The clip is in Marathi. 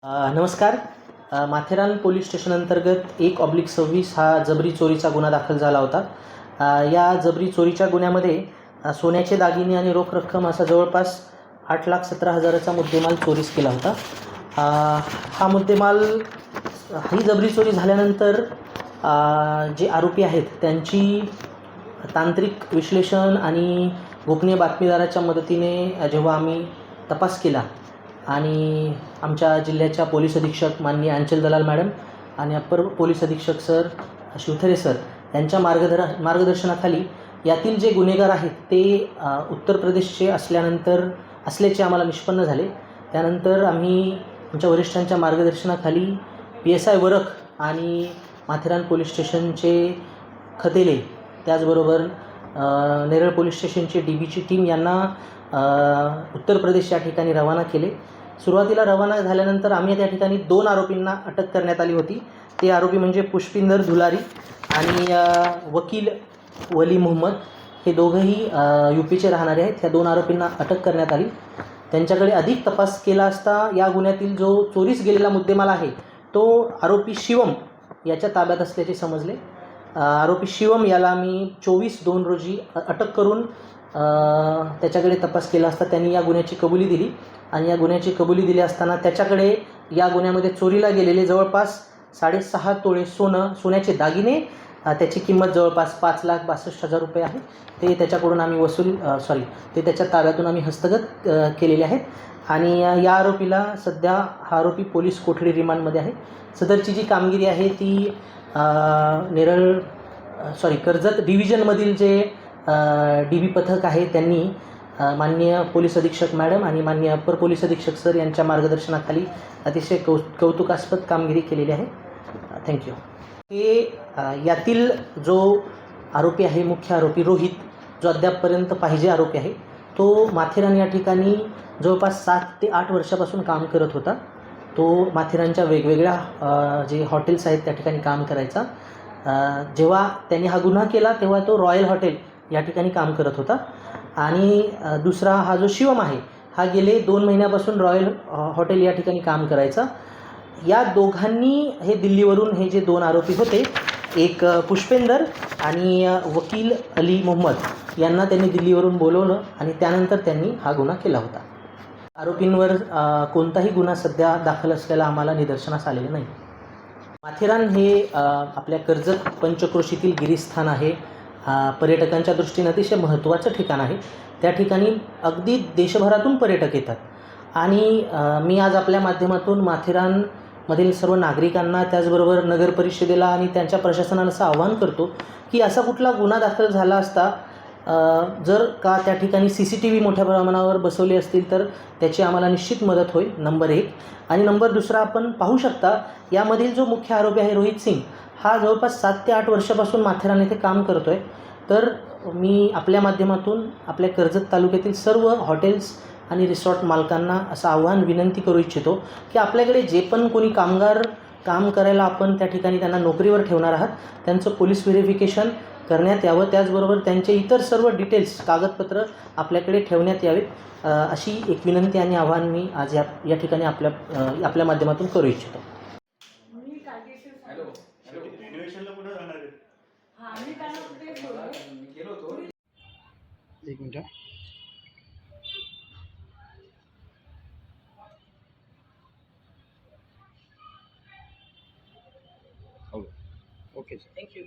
नमस्कार. माथेरान पोलीस स्टेशन अंतर्गत 1/26 हा जबरी चोरीचा गुन्हा दाखल झाला होता. या जबरी चोरीच्या गुन्ह्यामध्ये सोन्याचे दागिने आणि रोख रक्कम असा जवळपास 8,17,000चा मुद्देमाल चोरीस केला होता. हा मुद्देमाल ही जबरी चोरी झाल्यानंतर जे आरोपी आहेत त्यांची तांत्रिक विश्लेषण आणि गोपनीय बातमीदाराच्या मदतीने जेव्हा आम्ही तपास केला आणि आमच्या जिल्ह्याच्या पोलीस अधीक्षक माननीय अंचल दलाल मॅडम आणि अप्पर पोलीस अधीक्षक सर शिवथरे सर यांच्या मार्गदर्शनाखाली यातील जे गुन्हेगार आहेत ते उत्तर प्रदेशचे असल्याचे आम्हाला निष्पन्न झाले. त्यानंतर आम्ही आमच्या वरिष्ठांच्या मार्गदर्शनाखाली PSI वरख आणि माथेरान पोलीस स्टेशनचे खतेले त्याचबरोबर नेरळ पोलीस स्टेशनचे DBची टीम यांना उत्तर प्रदेश या ठिकाणी रवाना केले. सुरुवातीला रवाना झाल्यानंतर आम्ही त्या ठिकाणी 2 आरोपींना अटक करण्यात आली होती. ते आरोपी म्हणजे पुष्पिंदर धुलारी आणि वकील वली मोहम्मद. हे दोघंही UPचे राहणारे आहेत. ह्या 2 आरोपींना अटक करण्यात आली. त्यांच्याकडे अधिक तपास केला असता या गुन्ह्यातील जो चोरीस गेलेला मुद्देमाल आहे तो आरोपी शिवम याच्या ताब्यात असल्याचे समजले. आरोपी शिवम याला मी 24/2 रोजी अटक करून त्याच्याकडे तपास केला असता त्यांनी या गुन्ह्याची कबुली दिली आणि या गुन्ह्याची कबुली दिली असताना त्याच्याकडे या गुन्ह्यामध्ये चोरीला गेलेले जवळपास 6.5 तोळे सोन्याचे दागिने, त्याची किंमत जवळपास 5,62,000 रुपये आहे. ते त्याच्याकडून आम्ही ते त्याच्या ताब्यातून आम्ही हस्तगत केलेले आहेत आणि या आरोपीला सध्या हा आरोपी पोलीस कोठडी रिमांडमध्ये आहे. सदरची जी कामगिरी आहे ती कर्जत डिव्हिजनमधील जे DB पथक आहे त्यांनी माननीय पोलीस अधीक्षक मॅडम आणि माननीय अप्पर पोलीस अधीक्षक सर यांच्या मार्गदर्शनाखाली अतिशय कौतुकास्पद कामगिरी केलेली आहे. थँक्यू. यातील जो आरोपी आहे, मुख्य आरोपी रोहित, जो अद्यापपर्यंत पाहिजे आरोपी आहे, तो माथेरान या ठिकाणी जवळपास 7 ते 8 वर्षापासून काम करत होता. तो माथेरानच्या वेगवेगळ्या जे हॉटेल्स आहेत त्या ठिकाणी काम करायचा. जेव्हा त्यांनी हा गुन्हा केला तेव्हा तो रॉयल हॉटेल या ठिकाणी काम करत होता आणि दुसरा हा जो शिवम आहे हा गेले 2 महिन्यापासून रॉयल हॉटेल या ठिकाणी काम करायचा. या दोघांनी हे दिल्लीवरून हे जे 2 आरोपी होते, एक पुष्पेंदर आणि वकील अली मोहम्मद यांना त्यांनी दिल्लीवरून बोलवलं आणि त्यानंतर त्यांनी हा गुन्हा केला होता. आरोपींवर कोणताही गुन्हा सध्या दाखल असलेला आम्हाला निदर्शनास आलेलं नाही. माथेरान हे आपल्या कर्जत पंचक्रोशीतील गिरीस्थान आहे. पर्यटकांच्या दृष्टीने अतिशय महत्त्वाचं ठिकाण आहे. त्या ठिकाणी अगदी देशभरातून पर्यटक येतात आणि मी आज आपल्या माध्यमातून माथेरानमधील सर्व नागरिकांना त्याचबरोबर नगर परिषदेला आणि त्यांच्या प्रशासनाला असं आवाहन करतो की असा कुठला गुन्हा दाखल झाला असता जर का त्या ठिकाणी CCTV मोठ्या प्रमाणावर बसवले असतील तर त्याची आम्हाला निश्चित मदत होईल, नंबर 1. आणि नंबर 2 आपण पाहू शकता यामधील जो मुख्य आरोपी आहे रोहित सिंग, हा जवळपास 7 ते 8 वर्षापासून माथेरान येथे काम करतो आहे. तर मी आपल्या माध्यमातून आपल्या कर्जत तालुक्यातील सर्व हॉटेल्स आणि रिसॉर्ट मालकांना असं विनंती करू इच्छितो की आपल्याकडे जे पण कोणी कामगार काम करायला आपण त्या ठिकाणी त्यांना नोकरीवर ठेवणार आहात त्यांचं पोलीस व्हेरिफिकेशन करण्यात यावं. त्याचबरोबर त्यांचे इतर सर्व डिटेल्स कागदपत्र आपल्याकडे ठेवण्यात यावेत अशी एक विनंती आणि आवाहन मी आज या ठिकाणी आपल्या माध्यमातून करू इच्छितो. एक मिनिट. ओके. थँक्यू.